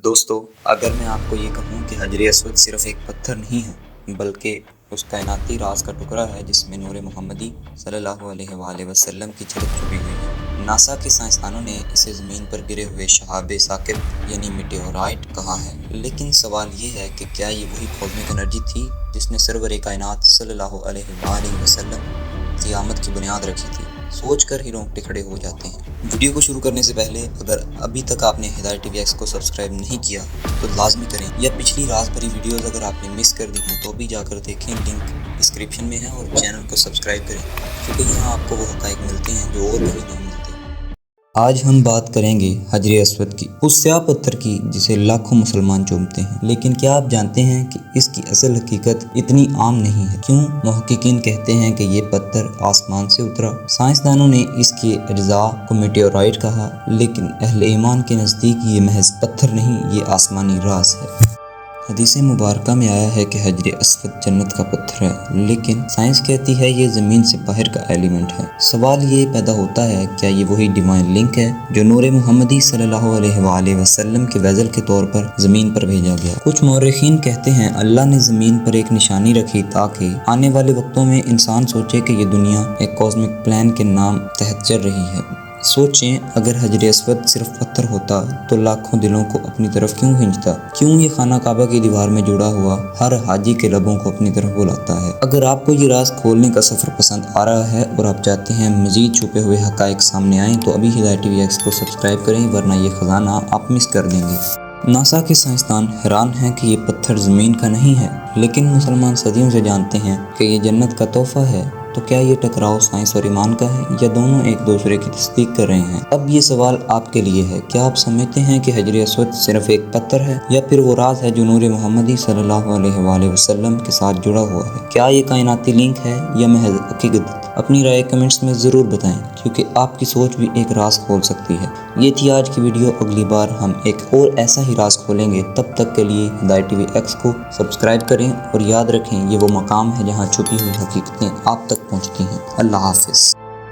दोस्तों, अगर मैं आपको ये कहूँ कि हजर अस्वद सिर्फ एक पत्थर नहीं है बल्कि उस कायनाती राज का टुकड़ा है जिसमें नूर मोहम्मदी सल्लल्लाहु अलैहि वसल्लम की झलक छुपी हुई है। नासा के साइंसदानों ने इसे ज़मीन पर गिरे हुए शहाब साकिब यानी मेटेओराइट कहा है, लेकिन सवाल ये है कि क्या ये वही कॉस्मिक एनर्जी थी जिसने सरवर कायनात सल्लल्लाहु अलैहि वसल्लम की आमद की बुनियाद रखी थी। सोच कर ही रोंगटे खड़े हो जाते हैं। वीडियो को शुरू करने से पहले अगर अभी तक आपने हिदायत टीवी एक्स को सब्सक्राइब नहीं किया तो लाजमी करें, या पिछली राज भरी वीडियोस अगर आपने मिस कर दी हैं तो भी जाकर देखें, लिंक डिस्क्रिप्शन में है, और चैनल को सब्सक्राइब करें क्योंकि यहाँ आपको वो हक़ाइक़ मिलते हैं जो और कहीं नहीं मिलते। आज हम बात करेंगे हजर अस्वद की, उस स्याह पत्थर की जिसे लाखों मुसलमान चूमते हैं। लेकिन क्या आप जानते हैं कि इसकी असल हकीकत इतनी आम नहीं है? क्यों मुहक्किकीन कहते हैं कि ये पत्थर आसमान से उतरा? साइंसदानों ने इसके अज्जा को मेटेओराइट कहा, लेकिन अहले ईमान के नज़दीक ये महज पत्थर नहीं, ये आसमानी राज है। हदीस मुबारक में आया है कि हजर अस्वद जन्नत का पत्थर है, लेकिन साइंस कहती है ये ज़मीन से बाहर का एलिमेंट है। सवाल ये पैदा होता है, क्या ये वही डिवाइन लिंक है जो नूर मोहम्मदी सल्लल्लाहु अलैहि वसल्लम के वेज़ल के तौर पर ज़मीन पर भेजा गया? कुछ मौरख़ीन कहते हैं अल्लाह ने ज़मीन पर एक निशानी रखी ताकि आने वाले वक्तों में इंसान सोचे कि ये दुनिया एक कॉस्मिक प्लान के नाम तहत चल रही है। सोचें, अगर हजर अस्वद सिर्फ पत्थर होता तो लाखों दिलों को अपनी तरफ क्यों खींचता? क्यों ये खाना काबा की दीवार में जुड़ा हुआ हर हाजी के लबों को अपनी तरफ बुलाता है? अगर आपको ये राज खोलने का सफ़र पसंद आ रहा है और आप चाहते हैं मज़ीद छुपे हुए हक़ाइक़ सामने आएँ तो अभी हिदायत टीवी एक्स को सब्सक्राइब करें, वरना ये ख़जाना आप मिस कर देंगे। नासा के साइंसदान हैरान हैं कि ये पत्थर ज़मीन का नहीं है, लेकिन मुसलमान सदियों से जानते हैं कि ये जन्नत का तोहफ़ा है। तो क्या ये टकराव साइंस और ईमान का है, या दोनों एक दूसरे की तस्दीक कर रहे हैं? अब ये सवाल आपके लिए है, क्या आप समझते हैं कि हजर अस्वद सिर्फ एक पत्थर है, या फिर वो राज है जो नूर मोहम्मदी सल्लल्लाहु अलैहि वसल्लम के साथ जुड़ा हुआ है? क्या ये कायनाती लिंक है या महज हकीकत? अपनी राय कमेंट्स में ज़रूर बताएं, क्योंकि आपकी सोच भी एक राज खोल सकती है। ये थी आज की वीडियो। अगली बार हम एक और ऐसा ही राज खोलेंगे। तब तक के लिए हिदायत टीवी एक्स को सब्सक्राइब करें और याद रखें, ये वो मकाम है जहाँ छुपी हुई हकीकतें आप तक पहुँचती हैं। अल्लाह हाफ़िज़।